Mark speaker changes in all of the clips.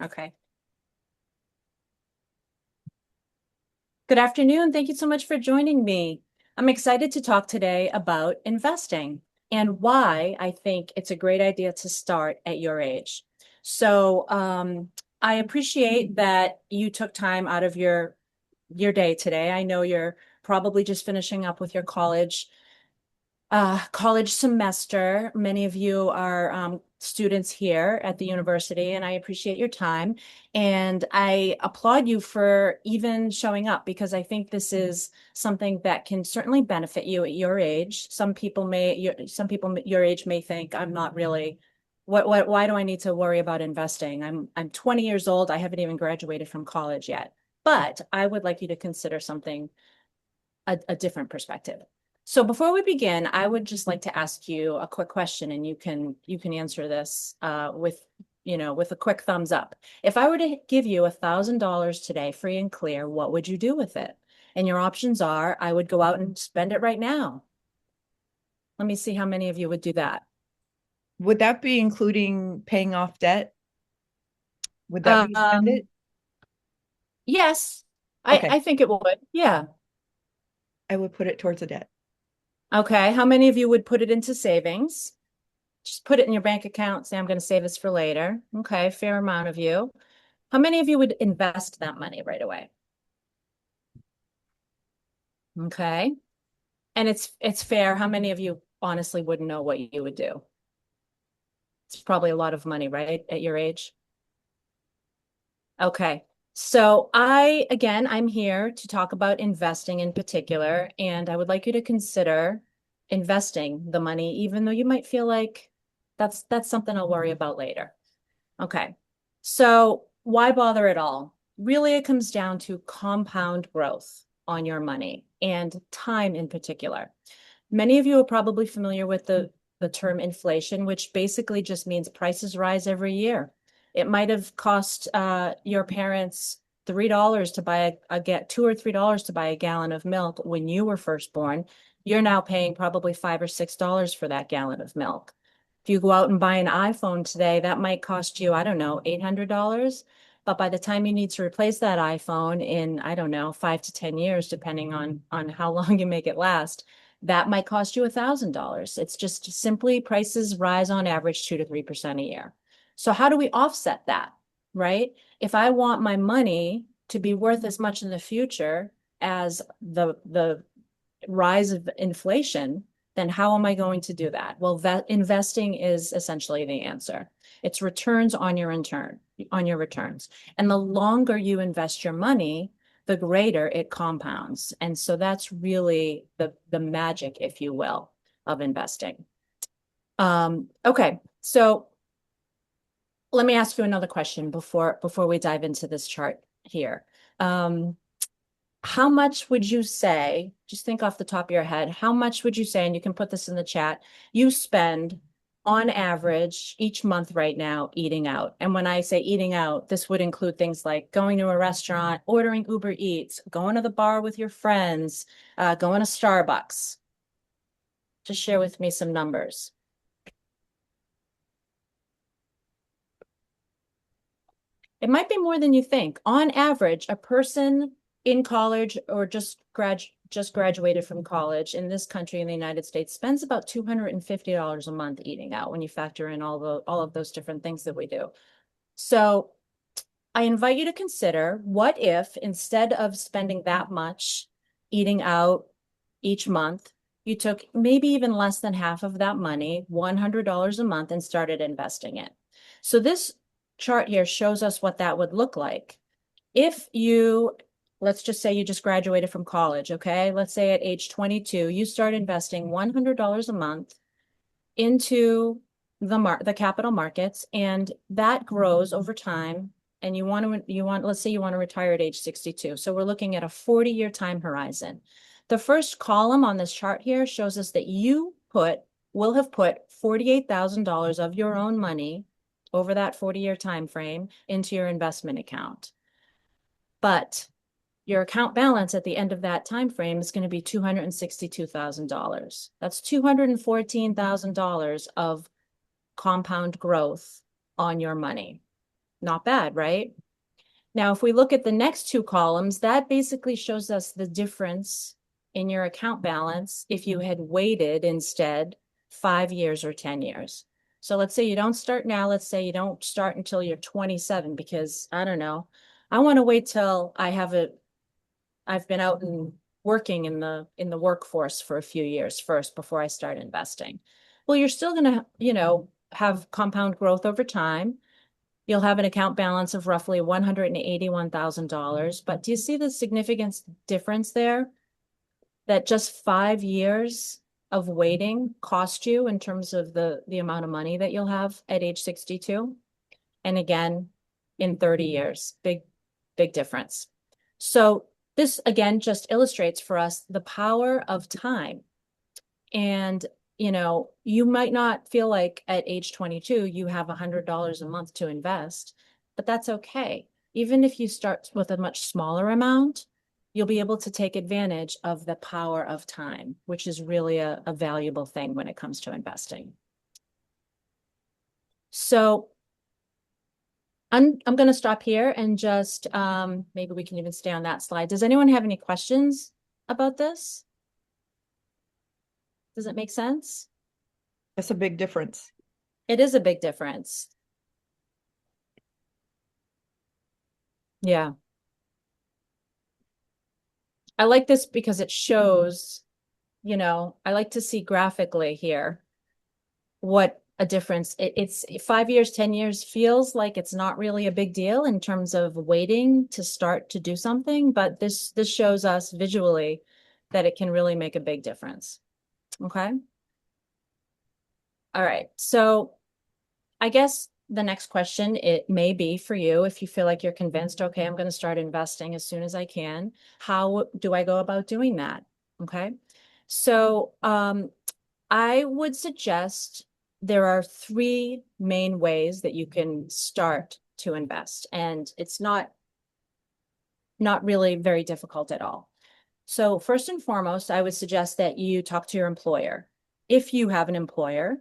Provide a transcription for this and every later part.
Speaker 1: Okay. Good afternoon. Thank you so much for joining me. I'm excited to talk today about investing and why I think it's a great idea to start at your age. So, I appreciate that you took time out of your day today. I know you're probably just finishing up with your college semester. Many of you are students here at the university, and I appreciate your time. And I applaud you for even showing up because I think this is something that can certainly benefit you at your age. Some people your age may think I'm not really. Why do I need to worry about investing? I'm 20 years old. I haven't even graduated from college yet. But I would like you to consider something a different perspective. So before we begin, I would just like to ask you a quick question, and you can answer this with a quick thumbs up. If I were to give you $1,000 today, free and clear, what would you do with it? And your options are, I would go out and spend it right now. Let me see how many of you would do that.
Speaker 2: Would that be including paying off debt? Would that be spend
Speaker 1: Um,
Speaker 2: it?
Speaker 1: yes, I
Speaker 2: Okay,
Speaker 1: I think it would. Yeah.
Speaker 2: I would put it towards the debt.
Speaker 1: Okay. How many of you would put it into savings? Just put it in your bank account, say, I'm going to save this for later. Okay, fair amount of you. How many of you would invest that money right away? Okay. And it's fair. How many of you honestly wouldn't know what you would do? It's probably a lot of money, right? At your age. Okay. So I'm here to talk about investing in particular, and I would like you to consider investing the money, even though you might feel like that's something I'll worry about later. Okay. So why bother at all? Really, it comes down to compound growth on your money and time in particular. Many of you are probably familiar with the term inflation, which basically just means prices rise every year. It might have cost your parents $3 to buy get $2 or $3 to buy a gallon of milk when you were first born. You're now paying probably $5 or $6 for that gallon of milk. If you go out and buy an iPhone today, that might cost you, I don't know, $800. But by the time you need to replace that iPhone in, I don't know, 5 to 10 years, depending on how long you make it last, that might cost you $1,000. It's just simply prices rise on average 2 to 3% a year. So how do we offset that, right? If I want my money to be worth as much in the future as the rise of inflation, then how am I going to do that? Well, that investing is essentially the answer. It's returns on your returns. And the longer you invest your money, the greater it compounds. And so that's really the magic, if you will, of investing. Okay, so let me ask you another question before we dive into this chart here. Um, how much would you say, just think off the top of your head, how much would you say, and you can put this in the chat, you spend on average each month right now eating out? And when I say eating out, this would include things like going to a restaurant, ordering Uber Eats, going to the bar with your friends, going to Starbucks. Just share with me some numbers. It might be more than you think. On average, a person in college or just graduated from college in this country in the United States spends about $250 a month eating out when you factor in all of those different things that we do. So I invite you to consider, what if instead of spending that much eating out each month, you took maybe even less than half of that money, $100 a month, and started investing it. So this chart here shows us what that would look like. If you, let's just say you just graduated from college, okay? Let's say at age 22, you start investing $100 a month into the capital markets, and that grows over time. And let's say you want to retire at age 62. So we're looking at a 40-year time horizon. The first column on this chart here shows us that will have put $48,000 of your own money over that 40-year time frame into your investment account. But your account balance at the end of that time frame is going to be $262,000. That's $214,000 of compound growth on your money. Not bad, right? Now, if we look at the next two columns, that basically shows us the difference in your account balance if you had waited instead 5 years or 10 years. So let's say you don't start now. Let's say you don't start until you're 27 because I don't know. I want to wait till I've been out and working in the workforce for a few years first before I start investing. Well, you're still going to, have compound growth over time. You'll have an account balance of roughly $181,000. But do you see the significant difference there? That just 5 years of waiting cost you in terms of the amount of money that you'll have at age 62. And again, in 30 years, big difference. So this again just illustrates for us the power of time. And you might not feel like at age 22 you have $100 a month to invest, but that's okay. Even if you start with a much smaller amount, you'll be able to take advantage of the power of time, which is really a valuable thing when it comes to investing. So I'm going to stop here and just maybe we can even stay on that slide. Does anyone have any questions about this? Does it make sense?
Speaker 2: That's a big difference.
Speaker 1: It is a big difference. Yeah. I like this because it shows, I like to see graphically here what a difference. It's 5 years, 10 years feels like it's not really a big deal in terms of waiting to start to do something, but this shows us visually that it can really make a big difference. Okay. All right. So I guess the next question, it may be for you, if you feel like you're convinced, okay, I'm going to start investing as soon as I can. How do I go about doing that? Okay. So I would suggest there are three main ways that you can start to invest, and it's not really very difficult at all. So first and foremost, I would suggest that you talk to your employer. If you have an employer,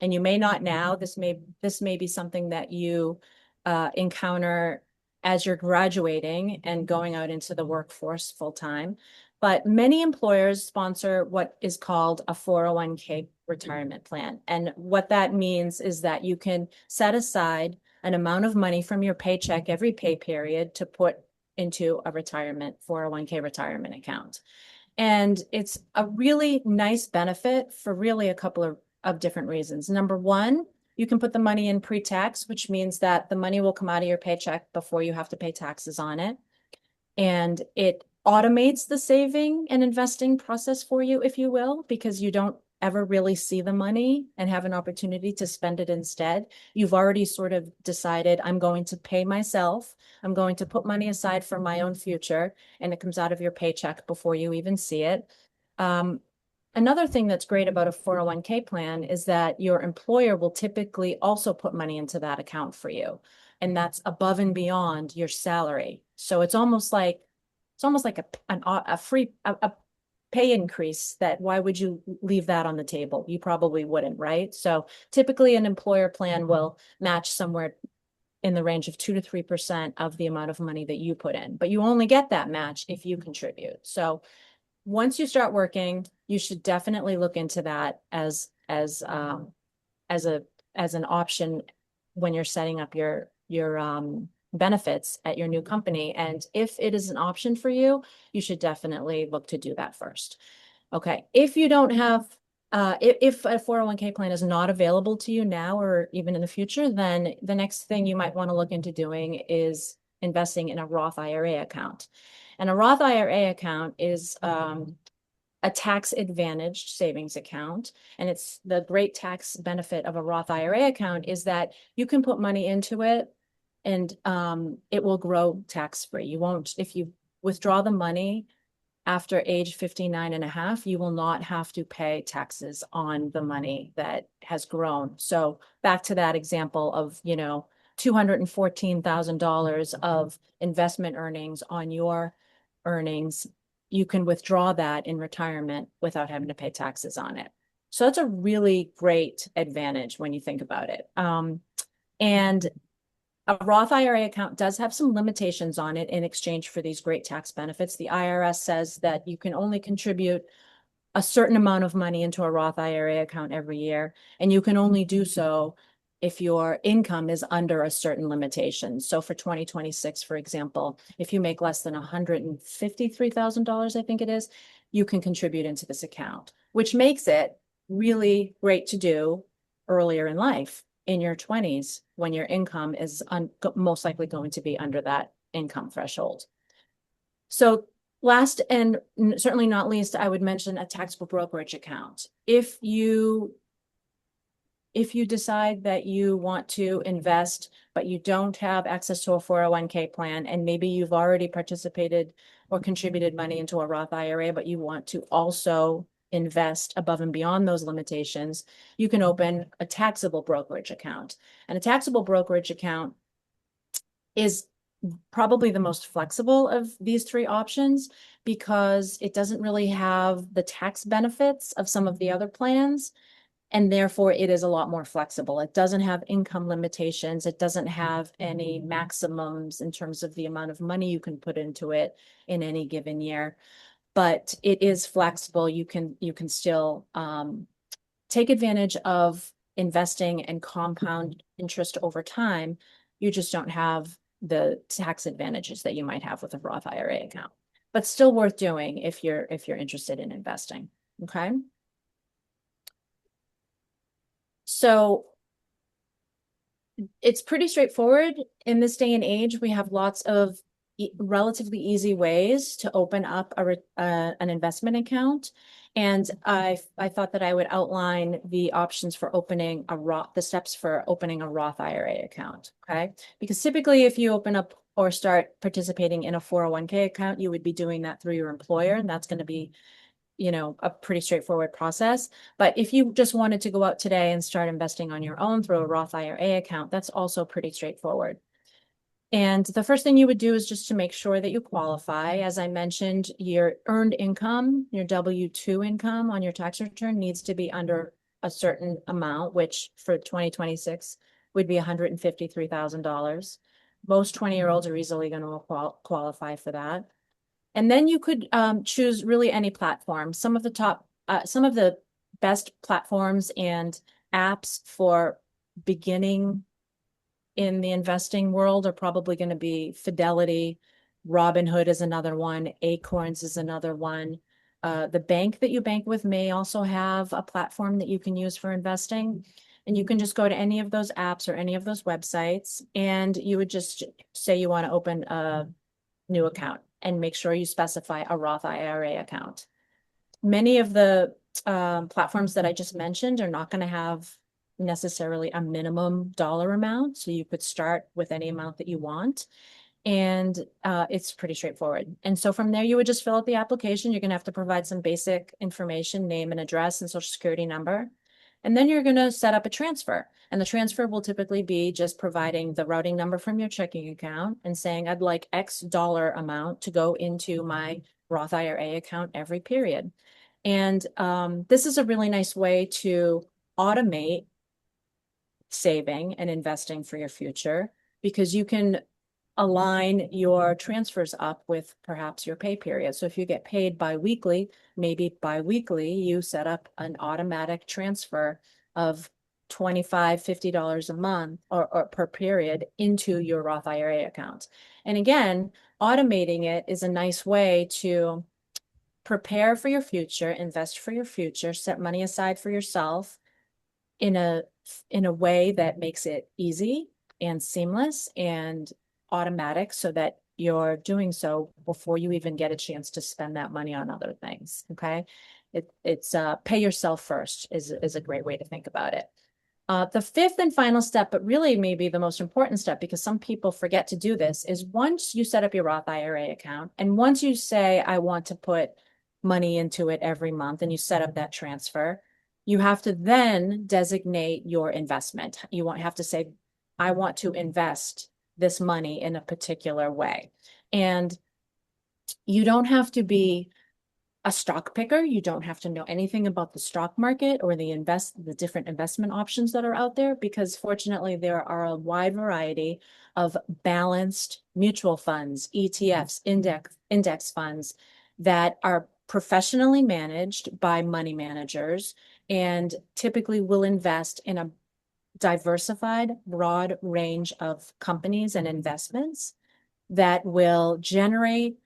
Speaker 1: and you may not now, this may be something that you encounter as you're graduating and going out into the workforce full time. But many employers sponsor what is called a 401k retirement plan. And what that means is that you can set aside an amount of money from your paycheck every pay period to put into a 401k retirement account. And it's a really nice benefit for really a couple of different reasons. Number one, you can put the money in pre-tax, which means that the money will come out of your paycheck before you have to pay taxes on it. And it automates the saving and investing process for you, if you will, because you don't ever really see the money and have an opportunity to spend it instead. You've already sort of decided, I'm going to pay myself. I'm going to put money aside for my own future, and it comes out of your paycheck before you even see it. Another thing that's great about a 401k plan is that your employer will typically also put money into that account for you. And that's above and beyond your salary. So it's almost like a free pay increase. That why would you leave that on the table? You probably wouldn't, right? So typically an employer plan will match somewhere in the range of 2 to 3% of the amount of money that you put in, but you only get that match if you contribute. So once you start working, you should definitely look into that as an option when you're setting up your benefits at your new company. And if it is an option for you, you should definitely look to do that first. Okay. If you don't have, if a 401k plan is not available to you now or even in the future, then the next thing you might want to look into doing is investing in a Roth IRA account. And a Roth IRA account is a tax advantaged savings account. And it's the great tax benefit of a Roth IRA account is that you can put money into it and it will grow tax free. You won't, if you withdraw the money after age 59 and a half, you will not have to pay taxes on the money that has grown. So back to that example of, $214,000 of investment earnings on your earnings, you can withdraw that in retirement without having to pay taxes on it. So that's a really great advantage when you think about it. And A Roth IRA account does have some limitations on it in exchange for these great tax benefits. The IRS says that you can only contribute a certain amount of money into a Roth IRA account every year, and you can only do so if your income is under a certain limitation. So for 2026, for example, if you make less than $153,000, I think it is, you can contribute into this account, which makes it really great to do earlier in life, in your 20s, when your income is most likely going to be under that income threshold. So last and certainly not least, I would mention a taxable brokerage account. If you decide that you want to invest, but you don't have access to a 401k plan, and maybe you've already participated or contributed money into a Roth IRA, but you want to also invest above and beyond those limitations, you can open a taxable brokerage account. And a taxable brokerage account is probably the most flexible of these three options because it doesn't really have the tax benefits of some of the other plans. And therefore, it is a lot more flexible. It doesn't have income limitations. It doesn't have any maximums in terms of the amount of money you can put into it in any given year. But it is flexible. You can still take advantage of investing and compound interest over time. You just don't have the tax advantages that you might have with a Roth IRA account, but still worth doing if you're interested in investing. Okay. So it's pretty straightforward. In this day and age, we have lots of relatively easy ways to open up an investment account. And I thought that I would outline the options for opening the steps for opening a Roth IRA account. Okay. Because typically if you open up or start participating in a 401k account, you would be doing that through your employer, and that's going to be a pretty straightforward process. But if you just wanted to go out today and start investing on your own through a Roth IRA account, that's also pretty straightforward. And the first thing you would do is just to make sure that you qualify. As I mentioned, your earned income, your W-2 income on your tax return needs to be under a certain amount, which for 2026 would be $153,000. Most 20-year-olds are easily going to qualify for that. And then you could choose really any platform. Some of the best platforms and apps for beginning in the investing world are probably going to be Fidelity. Robinhood is another one. Acorns is another one. The bank that you bank with may also have a platform that you can use for investing. And you can just go to any of those apps or any of those websites, and you would just say you want to open a new account and make sure you specify a Roth IRA account. Many of the platforms that I just mentioned are not going to have necessarily a minimum dollar amount. So you could start with any amount that you want. And it's pretty straightforward. And so from there, you would just fill out the application. You're going to have to provide some basic information, name and address and social security number. And then you're going to set up a transfer. And the transfer will typically be just providing the routing number from your checking account and saying, I'd like X dollar amount to go into my Roth IRA account every period. And this is a really nice way to automate saving and investing for your future, because you can align your transfers up with perhaps your pay period. So if you get paid bi-weekly, maybe bi-weekly, you set up an automatic transfer of $25, $50 a month or per period into your Roth IRA account. And again, automating it is a nice way to prepare for your future, invest for your future, set money aside for yourself in a way that makes it easy and seamless and automatic, so that you're doing so before you even get a chance to spend that money on other things. Okay. It's pay yourself first is a great way to think about it. The fifth and final step, but really maybe the most important step, because some people forget to do this, is once you set up your Roth IRA account, and once you say, I want to put money into it every month, and you set up that transfer, you have to then designate your investment. You won't have to say, I want to invest this money in a particular way. And you don't have to be a stock picker. You don't have to know anything about the stock market or the different investment options that are out there, because fortunately there are a wide variety of balanced mutual funds, ETFs, index funds that are professionally managed by money managers and typically will invest in a diversified, broad range of companies and investments that will generate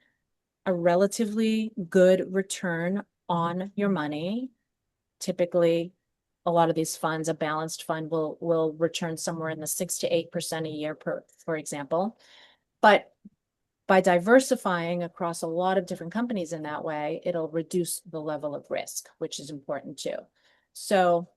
Speaker 1: a relatively good return on your money. Typically, a lot of these funds, a balanced fund will return somewhere in the 6 to 8% a year for example. But by diversifying across a lot of different companies in that way, it'll reduce the level of risk, which is important too. So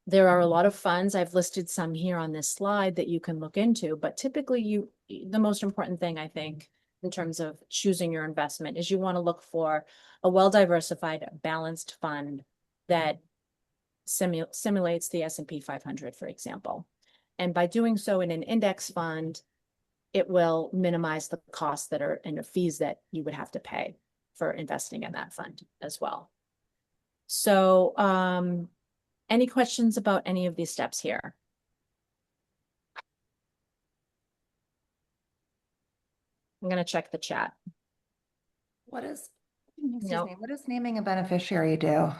Speaker 1: there are a lot of funds. I've listed some here on this slide that you can look into, but typically the most important thing I think in terms of choosing your investment is you want to look for a well-diversified, balanced fund that simulates the S&P 500, for example. And by doing so in an index fund, it will minimize the costs that are and the fees that you would have to pay for investing in that fund as well. So, any questions about any of these steps here? I'm going to check the chat.
Speaker 3: What is,
Speaker 1: Nope.
Speaker 3: what does naming a beneficiary do?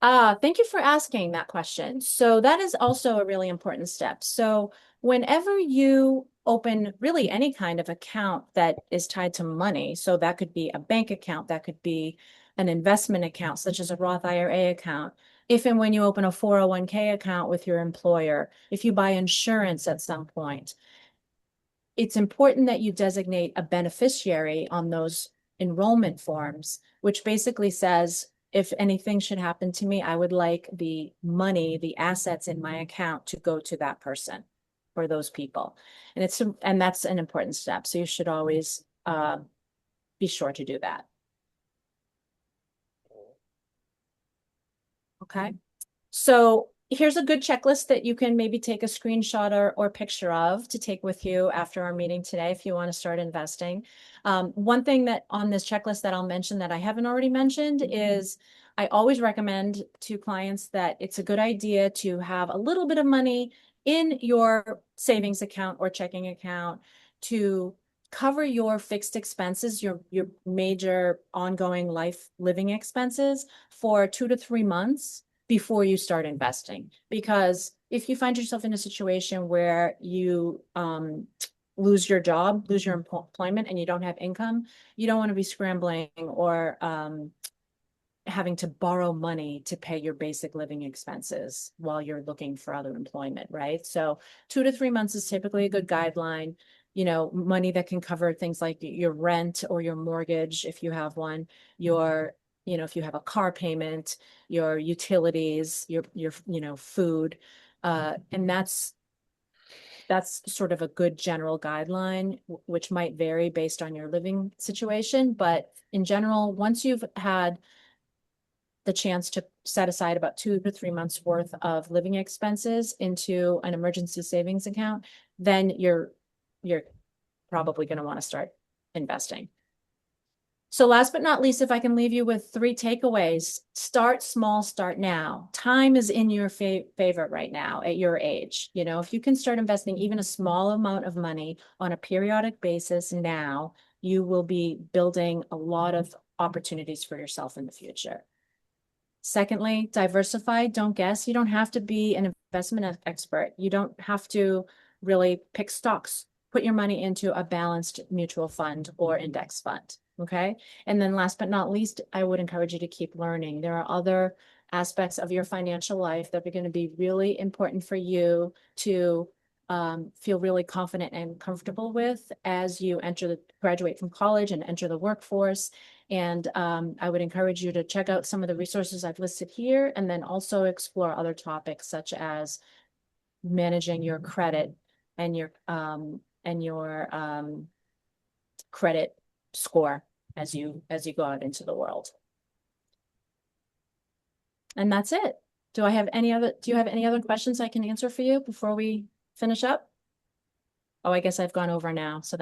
Speaker 1: Thank you for asking that question. So that is also a really important step. So whenever you open really any kind of account that is tied to money, so that could be a bank account, that could be an investment account, such as a Roth IRA account. If and when you open a 401k account with your employer, if you buy insurance at some point, it's important that you designate a beneficiary on those enrollment forms, which basically says, if anything should happen to me, I would like the money, the assets in my account to go to that person or those people. And that's an important step. So you should always be sure to do that. Okay. So here's a good checklist that you can maybe take a screenshot or picture of to take with you after our meeting today if you want to start investing. One thing that on this checklist that I'll mention that I haven't already mentioned is I always recommend to clients that it's a good idea to have a little bit of money in your savings account or checking account to cover your fixed expenses, your major ongoing life living expenses for 2 to 3 months before you start investing. Because if you find yourself in a situation where you lose your job, lose your employment, and you don't have income, you don't want to be scrambling or having to borrow money to pay your basic living expenses while you're looking for other employment, right? So 2 to 3 months is typically a good guideline. You know, money that can cover things like your rent or your mortgage, if you have one, if you have a car payment, your utilities, your food, and that's sort of a good general guideline, which might vary based on your living situation. But in general, once you've had the chance to set aside about 2 to 3 months worth of living expenses into an emergency savings account, then you're probably going to want to start investing. So last but not least, if I can leave you with 3 takeaways, start small, start now. Time is in your favor right now at your age. You know, if you can start investing even a small amount of money on a periodic basis now, you will be building a lot of opportunities for yourself in the future. Secondly, diversify, don't guess. You don't have to be an investment expert. You don't have to really pick stocks. Put your money into a balanced mutual fund or index fund. Okay. And then last but not least, I would encourage you to keep learning. There are other aspects of your financial life that are going to be really important for you to feel really confident and comfortable with as you graduate from college and enter the workforce. And I would encourage you to check out some of the resources I've listed here, and then also explore other topics such as managing your credit and your credit score as you go out into the world. And that's it. Do you have any other questions I can answer for you before we finish up? Oh, I guess I've gone over now. So